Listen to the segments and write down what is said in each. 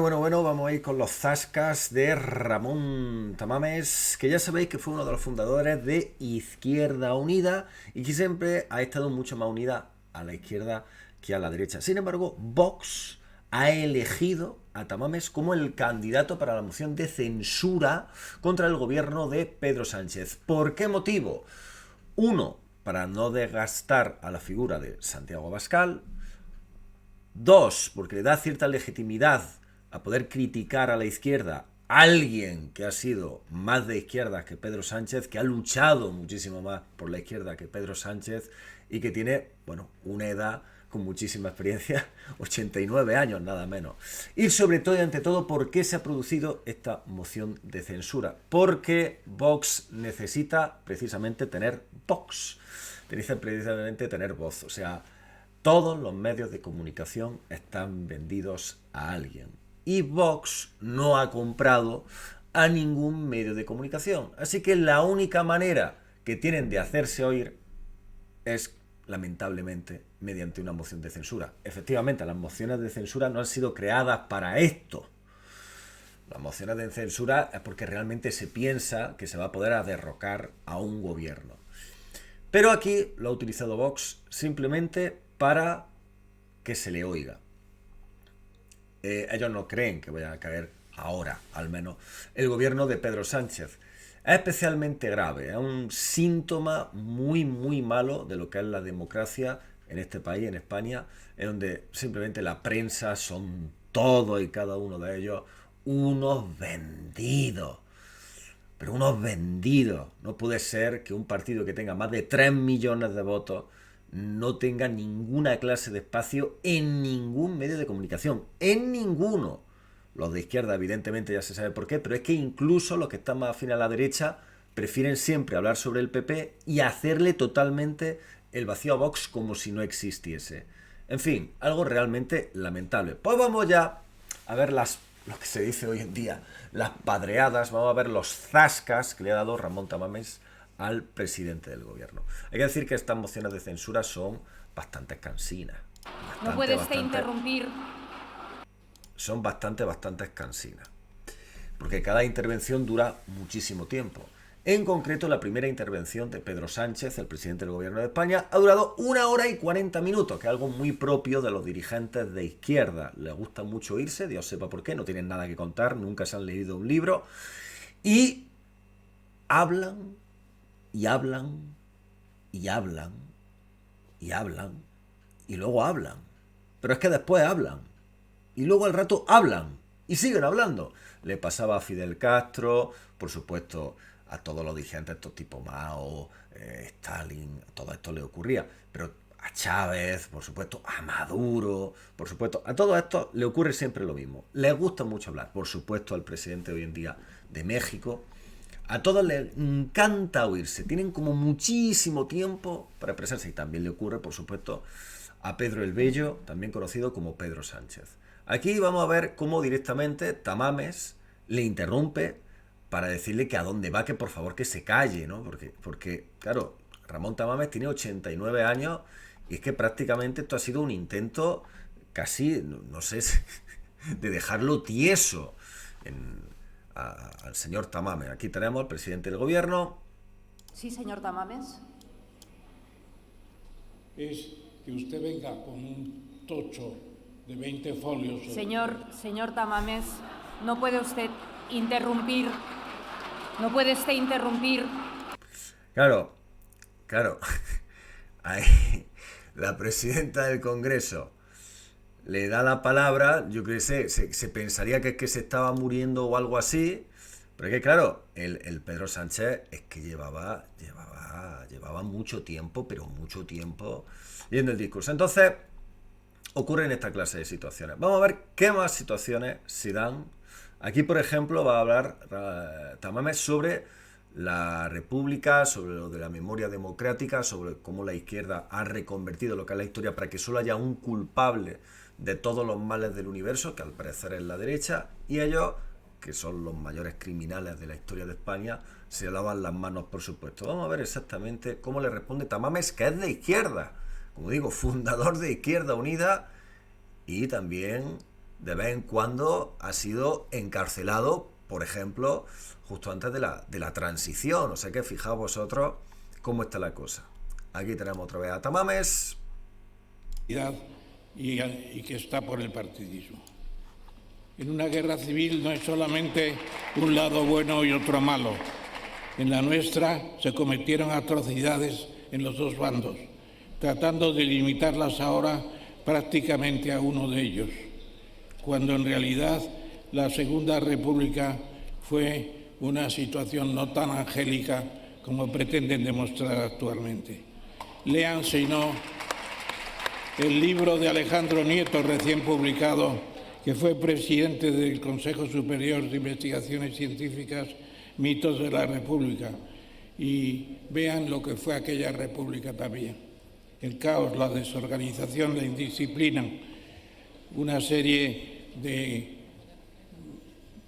Bueno, vamos a ir con los zascas de Ramón Tamames, que ya sabéis que fue uno de los fundadores de Izquierda Unida y que siempre ha estado mucho más unida a la izquierda que a la derecha. Sin embargo, Vox ha elegido a Tamames como el candidato para la moción de censura contra el gobierno de Pedro Sánchez. ¿Por qué motivo? Uno, para no desgastar a la figura de Santiago Abascal. Dos, porque le da cierta legitimidad a poder criticar a la izquierda a alguien que ha sido más de izquierda que Pedro Sánchez, que ha luchado muchísimo más por la izquierda que Pedro Sánchez y que tiene, bueno, una edad con muchísima experiencia, 89 años nada menos. Y sobre todo y ante todo, ¿por qué se ha producido esta moción de censura? Porque Vox necesita precisamente tener Vox, necesita precisamente tener voz, o sea, todos los medios de comunicación están vendidos a alguien. Y Vox no ha comprado a ningún medio de comunicación. Así que la única manera que tienen de hacerse oír es, lamentablemente, mediante una moción de censura. Efectivamente, las mociones de censura no han sido creadas para esto. Las mociones de censura es porque realmente se piensa que se va a poder derrocar a un gobierno. Pero aquí lo ha utilizado Vox simplemente para que se le oiga. Ellos no creen que vaya a caer ahora, al menos, el gobierno de Pedro Sánchez. Es especialmente grave, es un síntoma muy malo de lo que es la democracia en este país, en España, en donde simplemente la prensa son todos y cada uno de ellos unos vendidos. Pero unos vendidos. No puede ser que un partido que tenga más de 3 millones de votos no tenga ninguna clase de espacio en ningún medio de comunicación. En ninguno. Los de izquierda, evidentemente, ya se sabe por qué, pero es que incluso los que están más afines a la derecha prefieren siempre hablar sobre el PP y hacerle totalmente el vacío a Vox como si no existiese. En fin, algo realmente lamentable. Pues vamos ya a ver lo que se dice hoy en día, las padreadas, vamos a ver los zascas que le ha dado Ramón Tamames al presidente del gobierno. Hay que decir que estas mociones de censura son bastante cansinas. No puede usted interrumpir. Son bastante cansinas. Porque cada intervención dura muchísimo tiempo. En concreto, la primera intervención de Pedro Sánchez, el presidente del gobierno de España, ha durado 1 hora y 40 minutos, que es algo muy propio de los dirigentes de izquierda. Les gusta mucho irse, Dios sepa por qué, no tienen nada que contar, nunca se han leído un libro, y hablan, y hablan, y hablan, y hablan, y luego hablan. Pero es que después hablan, y luego al rato hablan, y siguen hablando. Le pasaba a Fidel Castro, por supuesto, a todos los dirigentes, estos tipos Mao, Stalin, todo esto le ocurría. Pero a Chávez, por supuesto, a Maduro, por supuesto, a todo esto le ocurre siempre lo mismo. Les gusta mucho hablar, por supuesto, al presidente hoy en día de México. A todos les encanta oírse, tienen como muchísimo tiempo para expresarse. Y también le ocurre, por supuesto, a Pedro el Bello, también conocido como Pedro Sánchez. Aquí vamos a ver cómo directamente Tamames le interrumpe para decirle que a dónde va, que por favor que se calle, ¿no? Porque claro, Ramón Tamames tiene 89 años y es que prácticamente esto ha sido un intento casi, no sé, de dejarlo tieso al señor Tamames. Aquí tenemos al presidente del gobierno. Sí, señor Tamames. Es que usted venga con un tocho de 20 folios. Señor Tamames, no puede usted interrumpir. No puede usted interrumpir. Claro. Ahí, la presidenta del Congreso le da la palabra, yo creo que se pensaría que es que se estaba muriendo o algo así, pero es que claro, el Pedro Sánchez es que llevaba mucho tiempo, pero mucho tiempo viendo el discurso. Entonces, ocurren esta clase de situaciones. Vamos a ver qué más situaciones se dan. Aquí, por ejemplo, va a hablar Tamames sobre la República, sobre lo de la memoria democrática, sobre cómo la izquierda ha reconvertido lo que es la historia para que solo haya un culpable de todos los males del universo, que al parecer es la derecha, y ellos, que son los mayores criminales de la historia de España, se lavan las manos, por supuesto. Vamos a ver exactamente cómo le responde Tamames, que es de izquierda, como digo, fundador de Izquierda Unida y también de vez en cuando ha sido encarcelado, por ejemplo, justo antes de la transición. O sea que fijaos vosotros cómo está la cosa. Aquí tenemos otra vez a Tamames. Y que está por el partidismo. En una guerra civil no es solamente un lado bueno y otro malo. En la nuestra se cometieron atrocidades en los dos bandos, tratando de limitarlas ahora prácticamente a uno de ellos, cuando en realidad la Segunda República fue una situación no tan angélica como pretenden demostrar actualmente. Lean, si no, el libro de Alejandro Nieto, recién publicado, que fue presidente del Consejo Superior de Investigaciones Científicas, Mitos de la República, y vean lo que fue aquella república también. El caos, la desorganización, la indisciplina, una serie de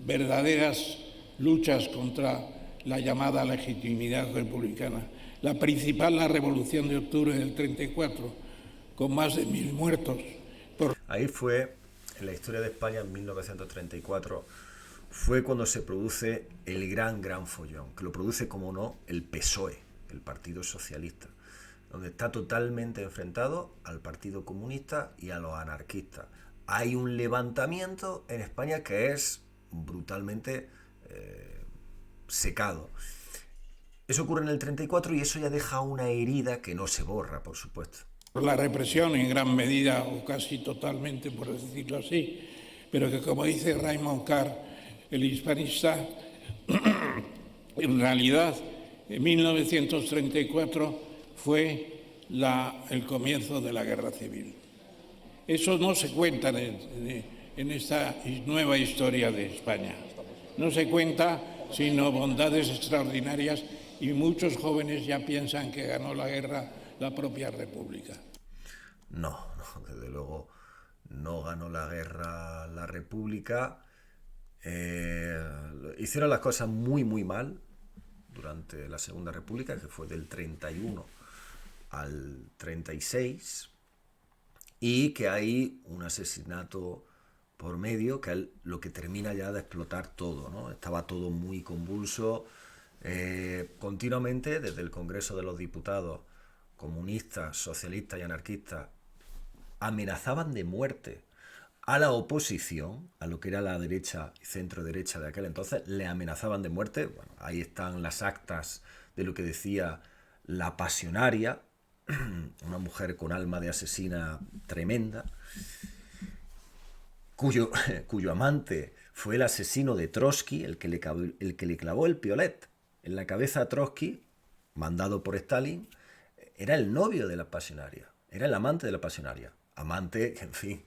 verdaderas luchas contra la llamada legitimidad republicana. La principal, la Revolución de Octubre del 34, con más de 1000 muertos. Ahí fue, en la historia de España, en 1934, fue cuando se produce el gran follón, que lo produce, como no, el PSOE, el Partido Socialista, donde está totalmente enfrentado al Partido Comunista y a los anarquistas. Hay un levantamiento en España que es brutalmente secado. Eso ocurre en el 34 y eso ya deja una herida que no se borra, por supuesto. La represión en gran medida, o casi totalmente, por decirlo así, pero que, como dice Raymond Carr, el hispanista, en realidad, en 1934 fue el comienzo de la guerra civil. Eso no se cuenta en esta nueva historia de España. No se cuenta, sino bondades extraordinarias, y muchos jóvenes ya piensan que ganó la guerra la propia República. No, desde luego no ganó la guerra la República. Hicieron las cosas muy mal durante la Segunda República, que fue del 31 al 36, y que hay un asesinato por medio, que es lo que termina ya de explotar todo, ¿no? Estaba todo muy convulso. Continuamente, desde el Congreso de los Diputados, comunistas, socialistas y anarquistas amenazaban de muerte a la oposición, a lo que era la derecha y centro-derecha de aquel entonces, le amenazaban de muerte. Bueno, ahí están las actas de lo que decía la Pasionaria, una mujer con alma de asesina tremenda, cuyo amante fue el asesino de Trotsky, el que le clavó el piolet en la cabeza a Trotsky, mandado por Stalin. Era el novio de la Pasionaria, era el amante de la Pasionaria. Amante, en fin,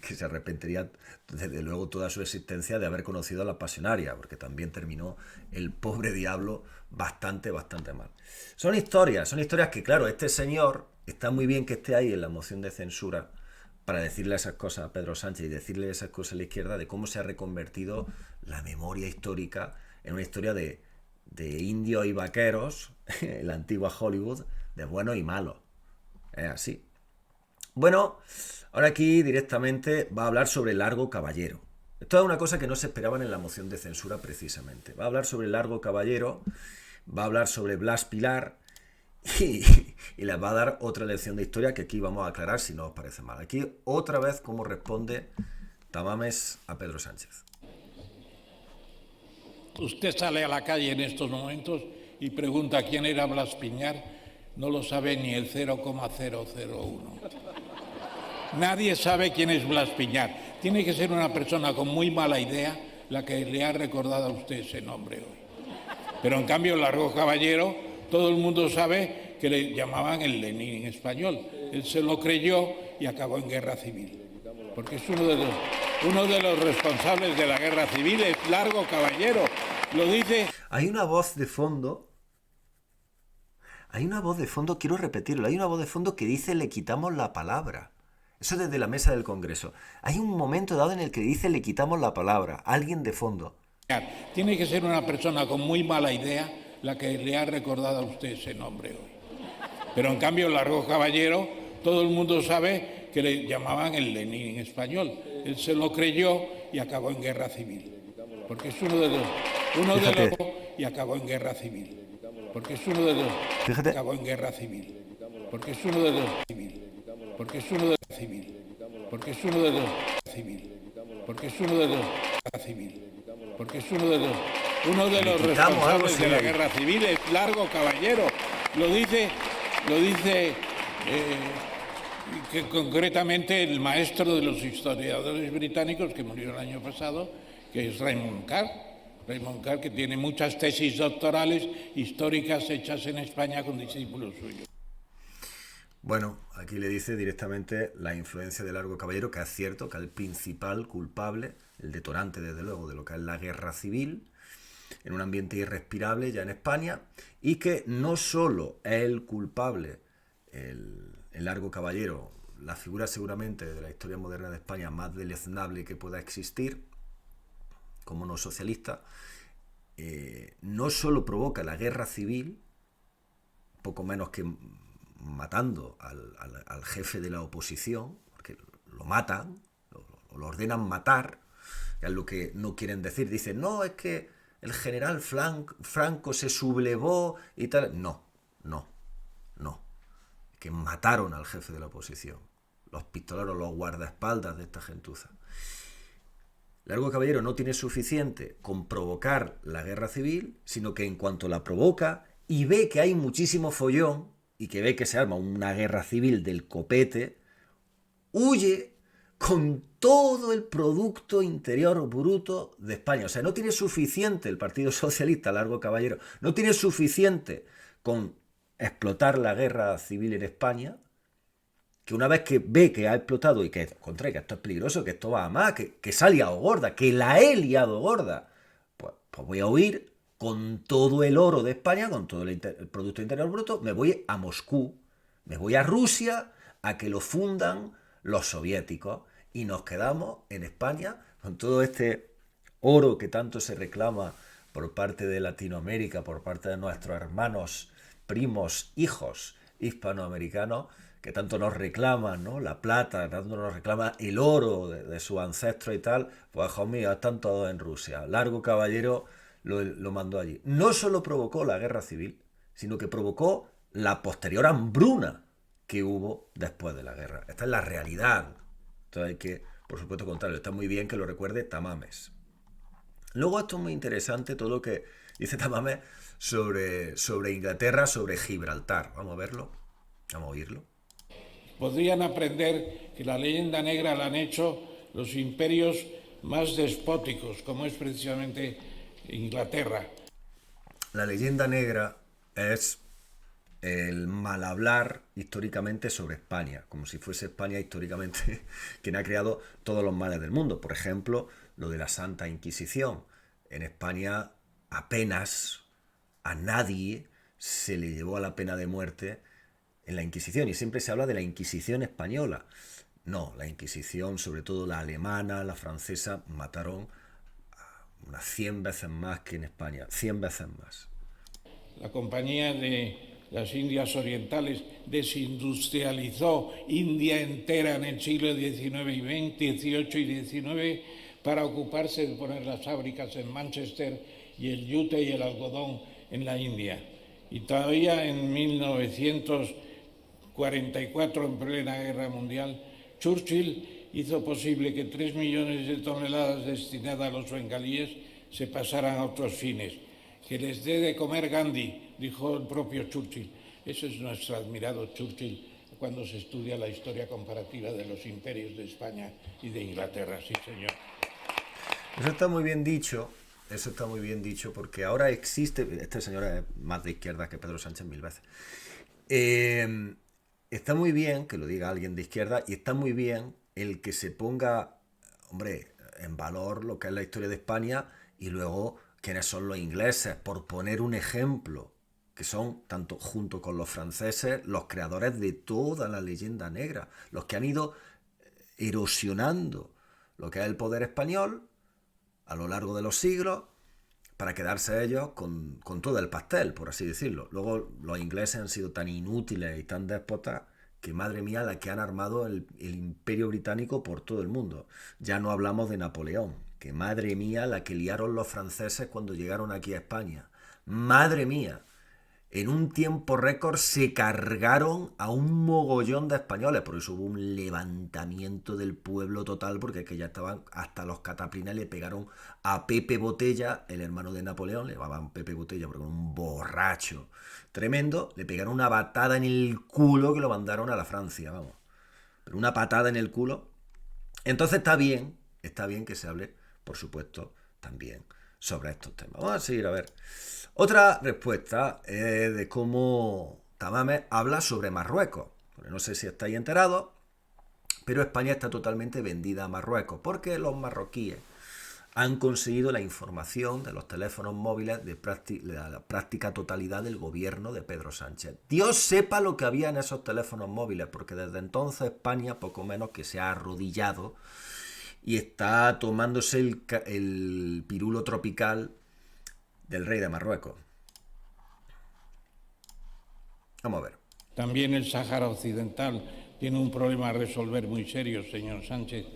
que se arrepentiría desde luego toda su existencia de haber conocido a la Pasionaria, porque también terminó el pobre diablo bastante mal. Son historias que, claro, este señor está muy bien que esté ahí en la moción de censura para decirle esas cosas a Pedro Sánchez y decirle esas cosas a la izquierda, de cómo se ha reconvertido la memoria histórica en una historia de indios y vaqueros, en la antigua Hollywood, de buenos y malos. Es así. Bueno, ahora aquí directamente va a hablar sobre Largo Caballero. Esto es una cosa que no se esperaban en la moción de censura precisamente. Va a hablar sobre Largo Caballero, va a hablar sobre Blas Pilar y les va a dar otra lección de historia que aquí vamos a aclarar si no os parece mal. Aquí otra vez cómo responde Tamames a Pedro Sánchez. Usted sale a la calle en estos momentos y pregunta quién era Blas Piñar, no lo sabe ni el 0,001. Nadie sabe quién es Blas Piñar. Tiene que ser una persona con muy mala idea la que le ha recordado a usted ese nombre hoy. Pero en cambio, Largo Caballero, todo el mundo sabe que le llamaban el Lenin español. Él se lo creyó y acabó en guerra civil. Porque es uno de los responsables de la guerra civil, es Largo Caballero. Lo dice. Hay una voz de fondo, quiero repetirlo, hay una voz de fondo que dice: le quitamos la palabra. Eso desde la mesa del Congreso. Hay un momento dado en el que dice: le quitamos la palabra. Alguien de fondo. Tiene que ser una persona con muy mala idea la que le ha recordado a usted ese nombre hoy. Pero en cambio, Largo Caballero, todo el mundo sabe que le llamaban el Lenin español. Él se lo creyó y acabó en guerra civil. Porque es uno de los... y acabó en guerra civil. Porque es uno de los... acabó en guerra civil. Porque es uno de los... porque es uno de los... porque es uno de los... porque es uno de los... porque es uno de los responsables de la guerra civil, es Largo Caballero. Lo dice que concretamente el maestro de los historiadores británicos que murió el año pasado, que es Raymond Carr. Raymond Carr, que tiene muchas tesis doctorales históricas hechas en España con discípulos suyos. Bueno, aquí le dice directamente la influencia de Largo Caballero, que es cierto que es el principal culpable, el detonante desde luego de lo que es la guerra civil, en un ambiente irrespirable ya en España, y que no solo es el culpable, el Largo Caballero, la figura seguramente de la historia moderna de España más deleznable que pueda existir, como no socialista, no solo provoca la guerra civil, poco menos que matando al jefe de la oposición, porque lo matan, lo ordenan matar, que es lo que no quieren decir. Dicen, no, es que el general Franco se sublevó y tal. No. Que mataron al jefe de la oposición. Los pistoleros, los guardaespaldas de esta gentuza. Largo Caballero no tiene suficiente con provocar la guerra civil, sino que en cuanto la provoca y ve que hay muchísimo follón y que ve que se arma una guerra civil del copete, huye con todo el Producto Interior Bruto de España. O sea, no tiene suficiente el Partido Socialista, Largo Caballero, no tiene suficiente con explotar la guerra civil en España, que una vez que ve que ha explotado y que esto es peligroso, que esto va a más, que se ha liado gorda, que la he liado gorda, pues voy a huir con todo el oro de España, con todo el Producto Interior Bruto, me voy a Moscú, me voy a Rusia, a que lo fundan los soviéticos, y nos quedamos en España con todo este oro que tanto se reclama por parte de Latinoamérica, por parte de nuestros hermanos, primos, hijos hispanoamericanos, que tanto nos reclaman, ¿no? La plata, tanto nos reclama el oro de sus ancestros y tal. Pues, hijos míos, están todos en Rusia. Largo Caballero lo mandó allí. No solo provocó la guerra civil, sino que provocó la posterior hambruna que hubo después de la guerra. Esta es la realidad. Entonces hay que, por supuesto, contarlo. Está muy bien que lo recuerde Tamames. Luego esto es muy interesante, todo lo que dice Tamames sobre Inglaterra, sobre Gibraltar. Vamos a verlo, vamos a oírlo. Podrían aprender que la leyenda negra la han hecho los imperios más despóticos, como es precisamente Inglaterra. La leyenda negra es el mal hablar históricamente sobre España, como si fuese España históricamente quien ha creado todos los males del mundo. Por ejemplo, lo de la Santa Inquisición. En España apenas a nadie se le llevó a la pena de muerte en la Inquisición, y siempre se habla de la Inquisición española. No, la Inquisición, sobre todo la alemana, la francesa, mataron unas 100 veces más que en España, 100 veces más. La Compañía de las Indias Orientales desindustrializó India entera en el siglo XIX y XX, XVIII y XIX para ocuparse de poner las fábricas en Manchester y el yute y el algodón en la India. Y todavía en 1944, en plena Guerra Mundial, Churchill hizo posible que 3 millones de toneladas destinadas a los bengalíes se pasaran a otros fines. Que les dé de comer Gandhi, dijo el propio Churchill. Ese es nuestro admirado Churchill cuando se estudia la historia comparativa de los imperios de España y de Inglaterra, sí señor. Eso está muy bien dicho, porque ahora existe, este señor es más de izquierda que Pedro Sánchez 1000 veces. Está muy bien que lo diga alguien de izquierda, y está muy bien el que se ponga, hombre, en valor lo que es la historia de España, y luego quiénes son los ingleses, por poner un ejemplo, que son, tanto junto con los franceses, los creadores de toda la leyenda negra, los que han ido erosionando lo que es el poder español a lo largo de los siglos, para quedarse ellos con todo el pastel, por así decirlo. Luego los ingleses han sido tan inútiles y tan déspotas que madre mía la que han armado el Imperio Británico por todo el mundo. Ya no hablamos de Napoleón, que madre mía la que liaron los franceses cuando llegaron aquí a España. Madre mía, en un tiempo récord se cargaron a un mogollón de españoles, por eso hubo un levantamiento del pueblo total, porque es que ya estaban hasta los cataplines, le pegaron a Pepe Botella, el hermano de Napoleón, le llamaban Pepe Botella porque era un borracho tremendo, le pegaron una patada en el culo que lo mandaron a la Francia, vamos. Pero una patada en el culo. Entonces está bien que se hable, por supuesto, también sobre estos temas. Vamos a seguir a ver. Otra respuesta es de cómo Tamames habla sobre Marruecos. Porque no sé si estáis enterados, pero España está totalmente vendida a Marruecos, porque los marroquíes han conseguido la información de los teléfonos móviles de la práctica totalidad del gobierno de Pedro Sánchez. Dios sepa lo que había en esos teléfonos móviles, porque desde entonces España poco menos que se ha arrodillado y está tomándose el pirulo tropical del rey de Marruecos. Vamos a ver. También el Sáhara Occidental tiene un problema a resolver muy serio, señor Sánchez.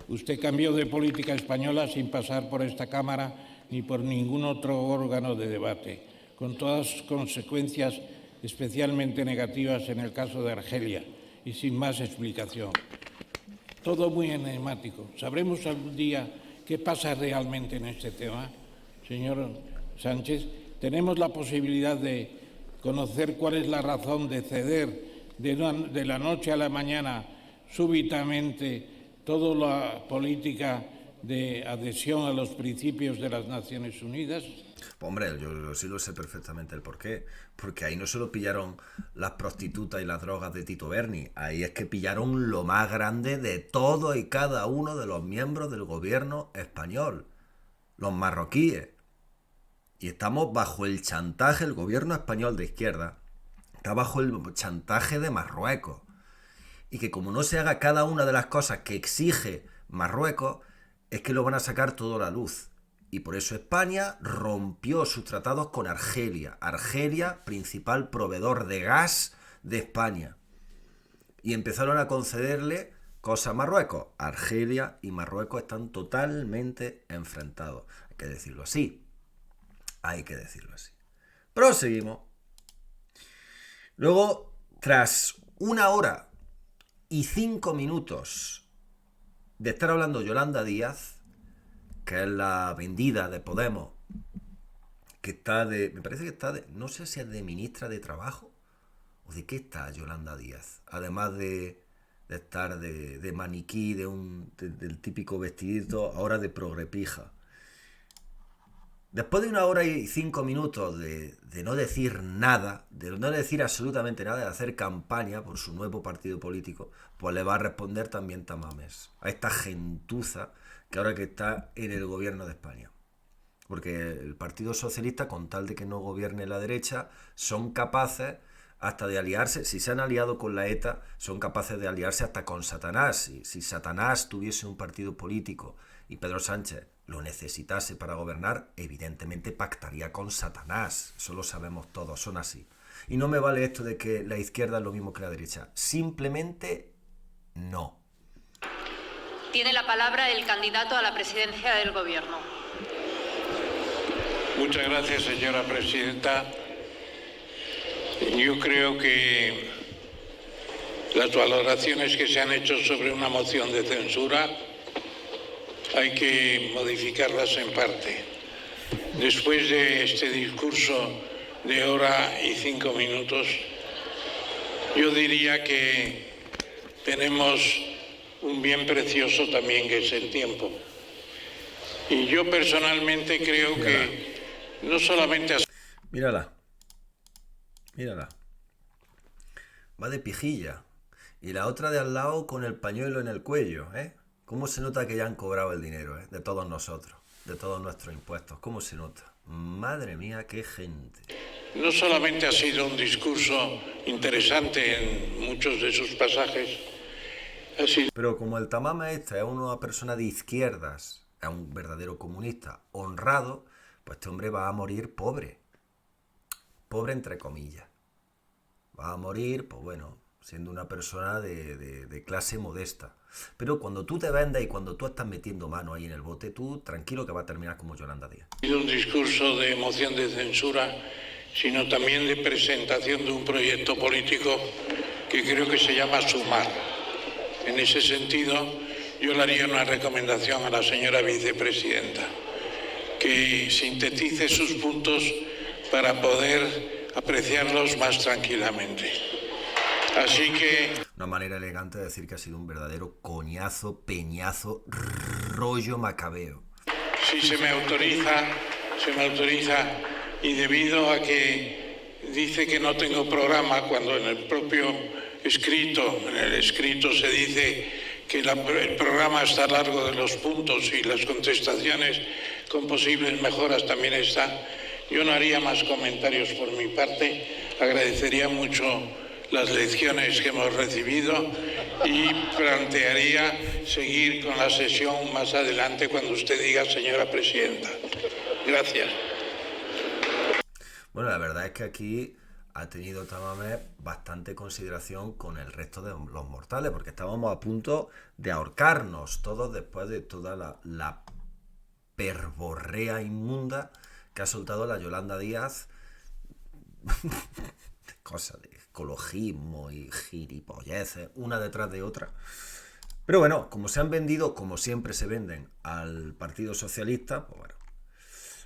Usted cambió de política española sin pasar por esta Cámara ni por ningún otro órgano de debate, con todas las consecuencias especialmente negativas en el caso de Argelia y sin más explicación. Todo muy enigmático. ¿Sabremos algún día qué pasa realmente en este tema, señor Sánchez? ¿Tenemos la posibilidad de conocer cuál es la razón de ceder de la noche a la mañana súbitamente toda la política de adhesión a los principios de las Naciones Unidas? Hombre, yo sí lo sé perfectamente el porqué. Porque ahí no solo pillaron las prostitutas y las drogas de Tito Berni, ahí es que pillaron lo más grande de todos y cada uno de los miembros del gobierno español, los marroquíes. Y estamos bajo el chantaje, el gobierno español de izquierda está bajo el chantaje de Marruecos. Y que como no se haga cada una de las cosas que exige Marruecos, es que lo van a sacar todo a la luz. Y por eso España rompió sus tratados con Argelia. Argelia, principal proveedor de gas de España. Y empezaron a concederle cosas a Marruecos. Argelia y Marruecos están totalmente enfrentados. Hay que decirlo así. Hay que decirlo así. Proseguimos. Luego, tras 1 hora y 5 minutos de estar hablando Yolanda Díaz, que es la vendida de Podemos, que está me parece que está no sé si es de ministra de Trabajo, o de qué está Yolanda Díaz, además de estar de maniquí, del típico vestidito, ahora de progrepija. Después de 1 hora y 5 minutos de no decir nada, de no decir absolutamente nada, de hacer campaña por su nuevo partido político, pues le va a responder también Tamames, a esta gentuza que ahora que está en el gobierno de España. Porque el Partido Socialista, con tal de que no gobierne la derecha, son capaces hasta de aliarse, si se han aliado con la ETA, son capaces de aliarse hasta con Satanás. Si Satanás tuviese un partido político y Pedro Sánchez lo necesitase para gobernar, evidentemente pactaría con Satanás. Eso lo sabemos todos, son así. Y no me vale esto de que la izquierda es lo mismo que la derecha. Simplemente no. Tiene la palabra el candidato a la presidencia del Gobierno. Muchas gracias, señora presidenta. Yo creo que las valoraciones que se han hecho sobre una moción de censura hay que modificarlas en parte. Después de este discurso de 1 hora y 5 minutos, yo diría que tenemos un bien precioso también, que es el tiempo. Y yo personalmente creo que no solamente... Mírala. Va de pijilla. Y la otra de al lado con el pañuelo en el cuello, ¿eh? ¿Cómo se nota que ya han cobrado el dinero, de todos nosotros, de todos nuestros impuestos? ¿Cómo se nota? Madre mía, qué gente. No solamente ha sido un discurso interesante en muchos de sus pasajes, pero como el Tamames es una persona de izquierdas, es un verdadero comunista honrado, pues este hombre va a morir pobre. Pobre entre comillas. Va a morir, pues bueno, siendo una persona de clase modesta. Pero cuando tú te vendes y cuando tú estás metiendo mano ahí en el bote, tú tranquilo que va a terminar como Yolanda Díaz. Un discurso de moción de censura, sino también de presentación de un proyecto político que creo que se llama Sumar. En ese sentido, yo le haría una recomendación a la señora vicepresidenta, que sintetice sus puntos para poder apreciarlos más tranquilamente. Así que... Una manera elegante de decir que ha sido un verdadero coñazo, peñazo, rollo macabeo. Si se me autoriza, y debido a que dice que no tengo programa, cuando en el propio escrito se dice que el programa está largo de los puntos y las contestaciones con posibles mejoras también está, yo no haría más comentarios por mi parte, agradecería mucho las lecciones que hemos recibido y plantearía seguir con la sesión más adelante cuando usted diga, señora presidenta. Gracias. Bueno, la verdad es que aquí ha tenido Tamames bastante consideración con el resto de los mortales, porque estábamos a punto de ahorcarnos todos después de toda la perborrea inmunda que ha soltado la Yolanda Díaz. Cosas de ecologismo y gilipolleces, una detrás de otra. Pero bueno, como se han vendido, como siempre se venden al Partido Socialista, pues bueno.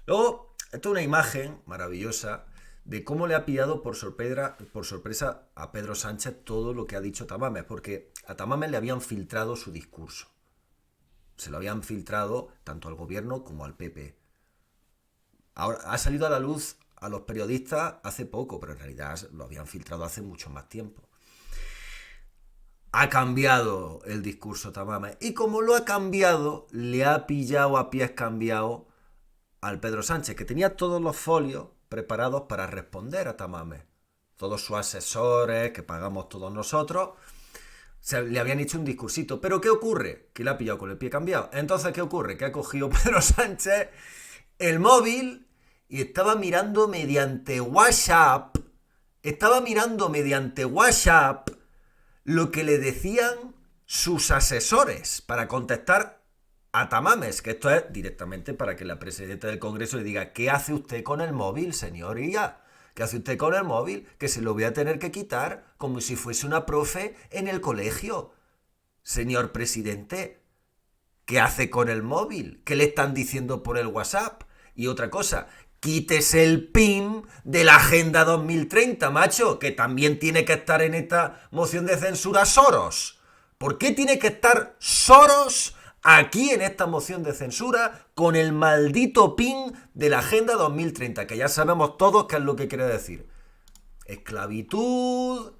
Luego, esto es una imagen maravillosa de cómo le ha pillado por sorpresa a Pedro Sánchez todo lo que ha dicho Tamames, porque a Tamames le habían filtrado su discurso. Se lo habían filtrado tanto al gobierno como al PP. Ahora ha salido a la luz a los periodistas hace poco, pero en realidad lo habían filtrado hace mucho más tiempo. Ha cambiado el discurso Tamames, y como lo ha cambiado, le ha pillado a pies cambiados al Pedro Sánchez, que tenía todos los folios preparados para responder a Tamames. Todos sus asesores, que pagamos todos nosotros, le habían hecho un discursito. ¿Pero qué ocurre? Que le ha pillado con el pie cambiado. Entonces, ¿qué ocurre? Que ha cogido Pedro Sánchez el móvil y estaba mirando mediante WhatsApp, lo que le decían sus asesores para contestar a Tamames, que esto es directamente para que la presidenta del Congreso le diga: ¿qué hace usted con el móvil, señoría? ¿Qué hace usted con el móvil? Que se lo voy a tener que quitar como si fuese una profe en el colegio. Señor presidente, ¿qué hace con el móvil? ¿Qué le están diciendo por el WhatsApp? Y otra cosa, quítese el PIN de la Agenda 2030, macho, que también tiene que estar en esta moción de censura Soros. ¿Por qué tiene que estar Soros aquí en esta moción de censura con el maldito PIN de la Agenda 2030? Que ya sabemos todos qué es lo que quiere decir. Esclavitud,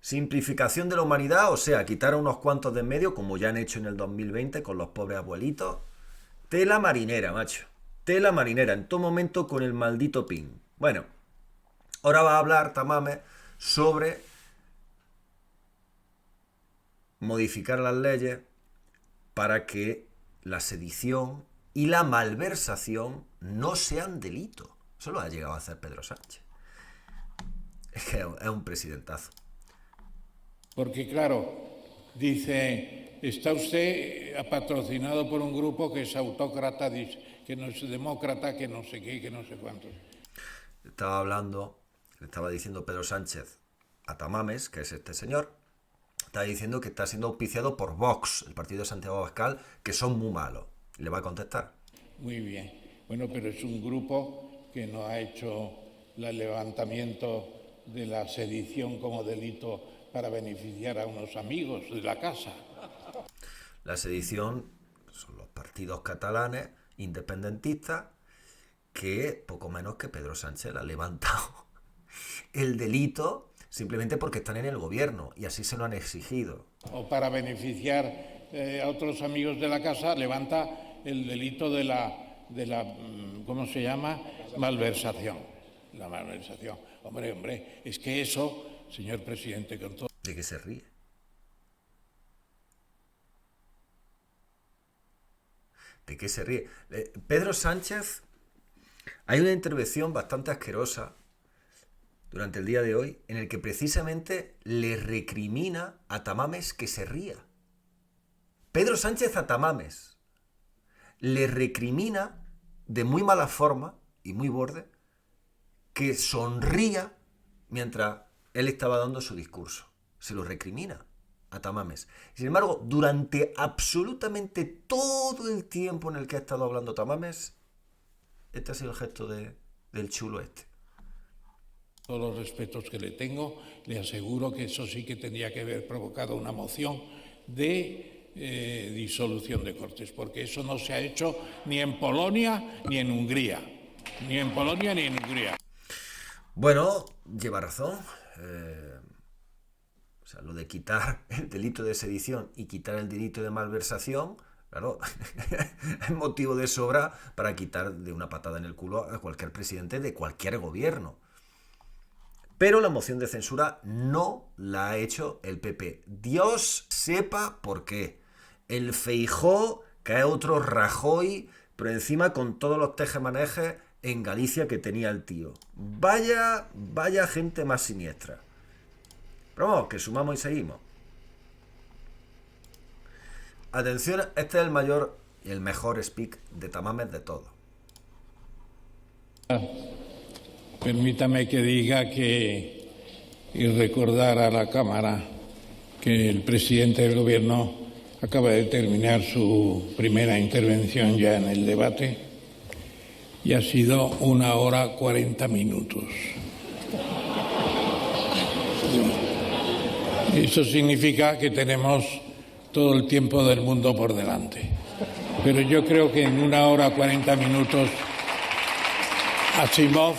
simplificación de la humanidad, o sea, quitar a unos cuantos de en medio, como ya han hecho en el 2020 con los pobres abuelitos. Tela marinera, macho. Tela marinera, en todo momento con el maldito PIN. Bueno, ahora va a hablar Tamames sobre modificar las leyes para que la sedición y la malversación no sean delito. Eso lo ha llegado a hacer Pedro Sánchez. Es que es un presidentazo. Porque claro, dice, está usted patrocinado por un grupo que es autócrata, que no es demócrata, que no sé qué, que no sé cuántos. Le estaba diciendo Pedro Sánchez a Tamames, que es este señor, está diciendo que está siendo auspiciado por Vox, el partido de Santiago Abascal, que son muy malos. Le va a contestar. Muy bien. Bueno, pero es un grupo que no ha hecho el levantamiento de la sedición como delito para beneficiar a unos amigos de la casa. La sedición son los partidos catalanes independentistas que poco menos que Pedro Sánchez le ha levantado el delito simplemente porque están en el gobierno y así se lo han exigido. O para beneficiar a otros amigos de la casa levanta el delito de la ¿cómo se llama? Malversación. La malversación. Hombre, es que eso, señor presidente, con todo... ¿De qué se ríe? ¿De qué se ríe? Pedro Sánchez, hay una intervención bastante asquerosa durante el día de hoy en el que precisamente le recrimina a Tamames que se ría. Pedro Sánchez a Tamames le recrimina de muy mala forma y muy borde que sonría mientras él estaba dando su discurso. Se lo recrimina a Tamames. Sin embargo, durante absolutamente todo el tiempo en el que ha estado hablando Tamames, este ha sido el gesto del chulo este. Todos los respetos que le tengo, le aseguro que eso sí que tendría que haber provocado una moción de disolución de Cortes, porque eso no se ha hecho ni en Polonia ni en Hungría. Ni en Polonia ni en Hungría. Bueno, lleva razón. O sea, lo de quitar el delito de sedición y quitar el delito de malversación, claro, es motivo de sobra para quitar de una patada en el culo a cualquier presidente de cualquier gobierno. Pero la moción de censura no la ha hecho el PP. Dios sepa por qué. El Feijóo, que es otro Rajoy, pero encima con todos los tejemanejes en Galicia que tenía el tío. Vaya gente más siniestra. Pero vamos, que sumamos y seguimos. Atención, este es el mayor y el mejor speak de Tamames de todos. Permítame que diga que y recordar a la Cámara que el presidente del Gobierno acaba de terminar su primera intervención ya en el debate y ha sido 1 hora 40 minutos. Eso significa que tenemos todo el tiempo del mundo por delante. Pero yo creo que en 1 hora 40 minutos Asimov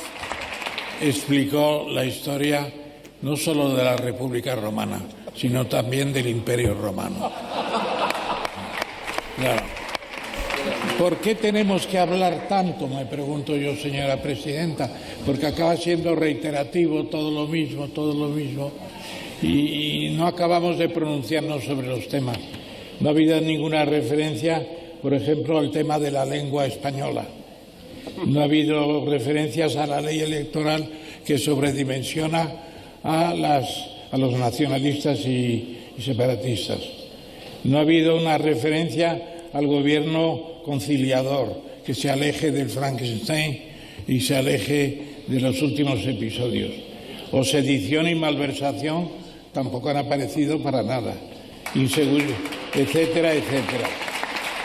explicó la historia no solo de la República Romana, sino también del Imperio Romano. Claro. ¿Por qué tenemos que hablar tanto? Me pregunto yo, señora presidenta, porque acaba siendo reiterativo todo lo mismo, y no acabamos de pronunciarnos sobre los temas. No ha habido ninguna referencia, por ejemplo, al tema de la lengua española. No ha habido referencias a la ley electoral que sobredimensiona a los nacionalistas y separatistas. No ha habido una referencia al gobierno conciliador, que se aleje del Frankenstein y se aleje de los últimos episodios. O sedición y malversación tampoco han aparecido para nada. Inseguridad, etcétera, etcétera.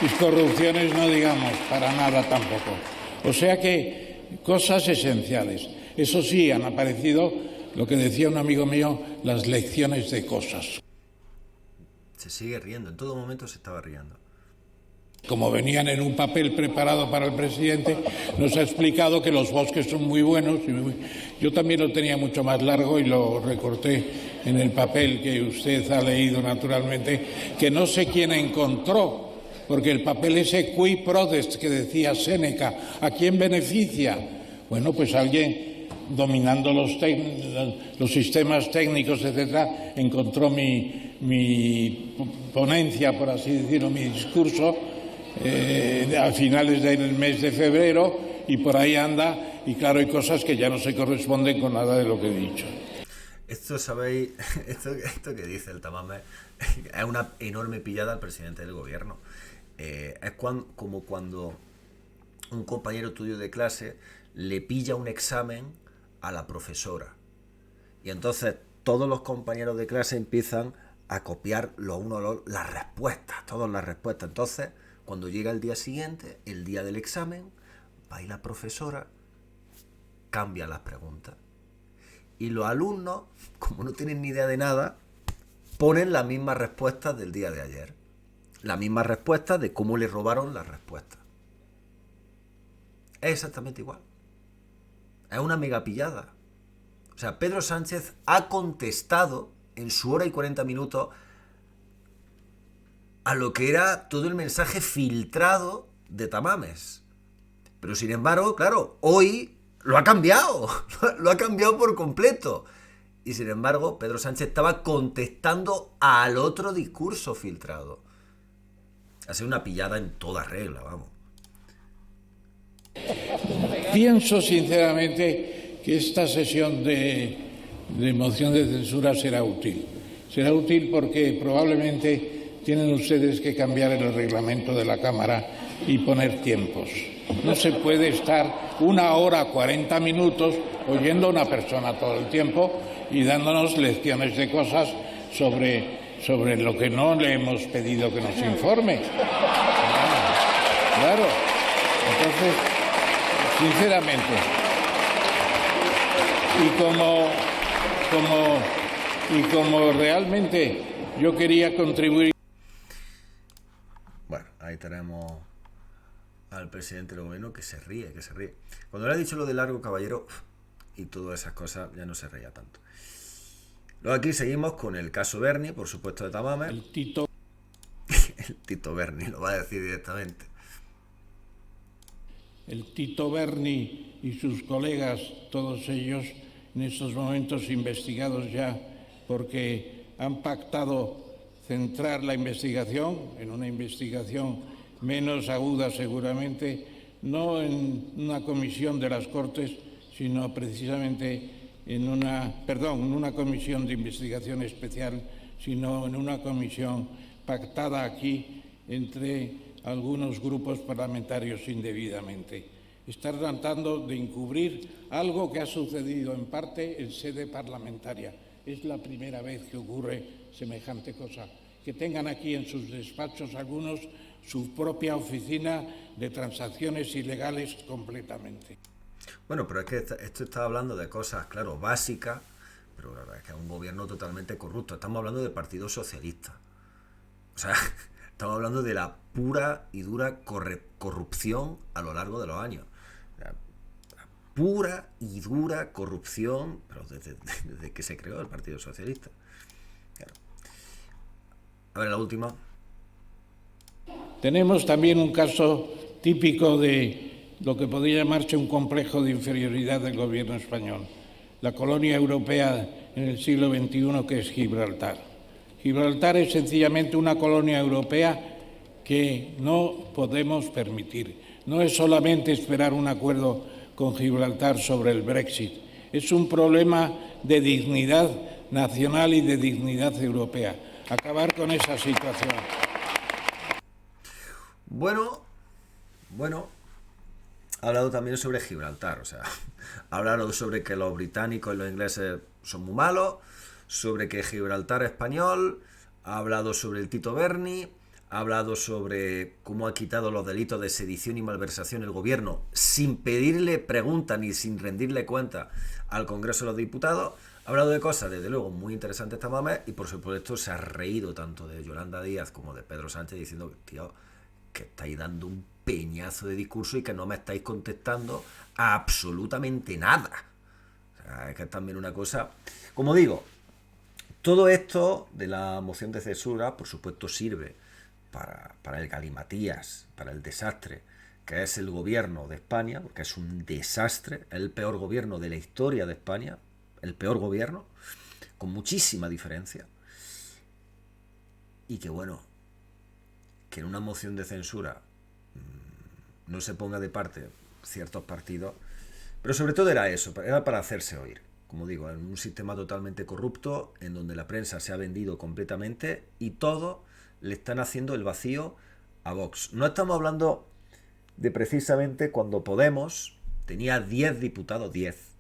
Y corrupciones no digamos para nada tampoco. O sea que cosas esenciales. Eso sí, han aparecido, lo que decía un amigo mío, las lecciones de cosas. Se sigue riendo, en todo momento se estaba riendo. Como venían en un papel preparado para el presidente, nos ha explicado que los bosques son muy buenos. Yo también lo tenía mucho más largo y lo recorté en el papel que usted ha leído naturalmente, que no sé quién encontró, porque el papel ese qui prodest que decía Séneca, ¿a quién beneficia? Bueno, pues alguien dominando los sistemas técnicos, etcétera, encontró mi ponencia, por así decirlo, mi discurso, a finales del mes de febrero, y por ahí anda, y claro, hay cosas que ya no se corresponden con nada de lo que he dicho. Esto, ¿sabéis? Esto que dice el Tamames es una enorme pillada al presidente del gobierno. Es como cuando un compañero tuyo de clase le pilla un examen a la profesora. Y entonces todos los compañeros de clase empiezan a copiar las respuestas, todas las respuestas. Entonces, cuando llega el día siguiente, el día del examen, va y la profesora cambia las preguntas. Y los alumnos, como no tienen ni idea de nada, ponen las mismas respuestas del día de ayer. Las mismas respuestas de cómo le robaron las respuestas. Es exactamente igual. Es una mega pillada. O sea, Pedro Sánchez ha contestado en su 1 hora y 40 minutos a lo que era todo el mensaje filtrado de Tamames. Pero sin embargo, claro, hoy lo ha cambiado. Lo ha cambiado por completo. Y sin embargo, Pedro Sánchez estaba contestando al otro discurso filtrado. Ha sido una pillada en toda regla, vamos. Pienso sinceramente que esta sesión de moción de censura será útil. Será útil porque probablemente tienen ustedes que cambiar el reglamento de la Cámara y poner tiempos. No se puede estar 1 hora 40 minutos oyendo a una persona todo el tiempo y dándonos lecciones de cosas sobre lo que no le hemos pedido que nos informe. Claro. Entonces, sinceramente, y como realmente yo quería contribuir. Bueno, ahí tenemos al presidente del gobierno que se ríe. Cuando le ha dicho lo de Largo Caballero y todas esas cosas, ya no se reía tanto. Luego aquí seguimos con el caso Berni, por supuesto, de Tamames. El Tito Berni lo va a decir directamente. El Tito Berni y sus colegas, todos ellos en estos momentos investigados ya, porque han pactado centrar la investigación en una investigación menos aguda seguramente, no en una comisión de las Cortes, sino precisamente en una comisión de investigación especial, sino en una comisión pactada aquí entre algunos grupos parlamentarios indebidamente. Están tratando de encubrir algo que ha sucedido en parte en sede parlamentaria. Es la primera vez que ocurre semejante cosa. Que tengan aquí en sus despachos algunos su propia oficina de transacciones ilegales completamente. Bueno, pero es que esto está hablando de cosas, claro, básicas, pero la verdad es que es un gobierno totalmente corrupto. Estamos hablando del Partido Socialista. O sea, estamos hablando de la pura y dura corrupción a lo largo de los años. La pura y dura corrupción, pero desde que se creó el Partido Socialista. Claro. A ver, la última. Tenemos también un caso típico de lo que podría llamarse un complejo de inferioridad del gobierno español. La colonia europea en el siglo XXI, que es Gibraltar. Gibraltar es sencillamente una colonia europea que no podemos permitir. No es solamente esperar un acuerdo con Gibraltar sobre el Brexit. Es un problema de dignidad nacional y de dignidad europea. Acabar con esa situación. Bueno, ha hablado también sobre Gibraltar, o sea, ha hablado sobre que los británicos y los ingleses son muy malos, sobre que Gibraltar es español, ha hablado sobre el Tito Berni, ha hablado sobre cómo ha quitado los delitos de sedición y malversación el gobierno sin pedirle pregunta ni sin rendirle cuenta al Congreso de los Diputados. Ha hablado de cosas, desde luego, muy interesantes Tamames, y por supuesto se ha reído tanto de Yolanda Díaz como de Pedro Sánchez diciendo, tío, que estáis dando un peñazo de discurso y que no me estáis contestando a absolutamente nada. O sea, es que es también una cosa... Como digo, todo esto de la moción de censura, por supuesto, sirve para el galimatías, para el desastre que es el gobierno de España, porque es un desastre, es el peor gobierno de la historia de España, el peor gobierno, con muchísima diferencia. Y que bueno, que en una moción de censura no se ponga de parte ciertos partidos, pero sobre todo era eso, era para hacerse oír. Como digo, en un sistema totalmente corrupto, en donde la prensa se ha vendido completamente y todos le están haciendo el vacío a Vox. No estamos hablando de precisamente cuando Podemos tenía 10 diputados, 10,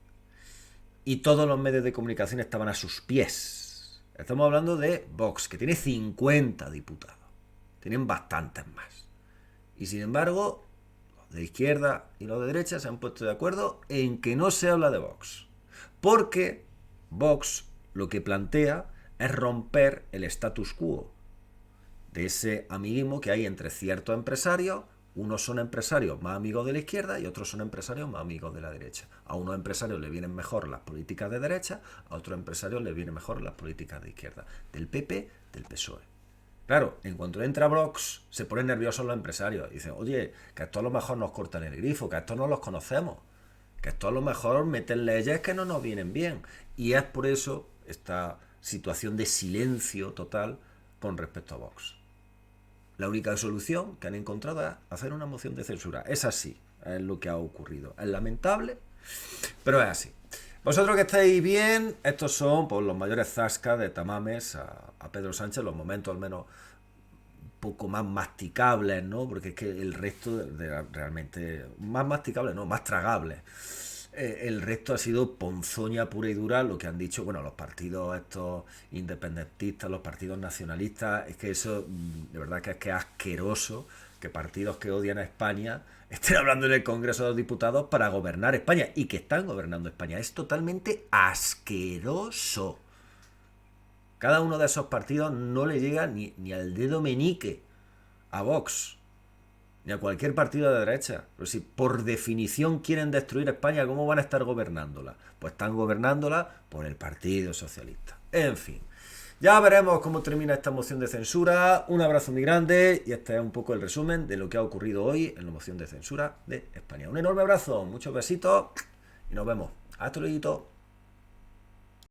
y todos los medios de comunicación estaban a sus pies. Estamos hablando de Vox, que tiene 50 diputados. Tienen bastantes más. Y sin embargo, los de izquierda y los de derecha se han puesto de acuerdo en que no se habla de Vox. Porque Vox lo que plantea es romper el status quo de ese amiguismo que hay entre ciertos empresarios. Unos son empresarios más amigos de la izquierda y otros son empresarios más amigos de la derecha. A unos empresarios les vienen mejor las políticas de derecha, a otros empresarios les vienen mejor las políticas de izquierda. Del PP, del PSOE. Claro, en cuanto entra Vox, se ponen nerviosos los empresarios. Y dicen, oye, que esto a lo mejor nos cortan el grifo, que esto no los conocemos. Que esto a lo mejor meten leyes que no nos vienen bien. Y es por eso esta situación de silencio total con respecto a Vox. La única solución que han encontrado es hacer una moción de censura. Es así, es lo que ha ocurrido. Es lamentable, pero es así. Vosotros que estáis bien, estos son pues, los mayores zascas de Tamames a Pedro Sánchez, los momentos al menos un poco más masticables, ¿no? Porque es que el resto realmente, más masticables, no, más tragables. El resto ha sido ponzoña pura y dura, lo que han dicho, bueno, los partidos estos independentistas, los partidos nacionalistas, es que eso, de verdad que es asqueroso que partidos que odian a España estén hablando en el Congreso de los Diputados para gobernar España y que están gobernando España. Es totalmente asqueroso. Cada uno de esos partidos no le llega ni al dedo meñique a Vox, ni a cualquier partido de derecha. Pero si por definición quieren destruir España, ¿cómo van a estar gobernándola? Pues están gobernándola por el Partido Socialista. En fin, ya veremos cómo termina esta moción de censura. Un abrazo muy grande y este es un poco el resumen de lo que ha ocurrido hoy en la moción de censura de España. Un enorme abrazo, muchos besitos y nos vemos. Hasta luego.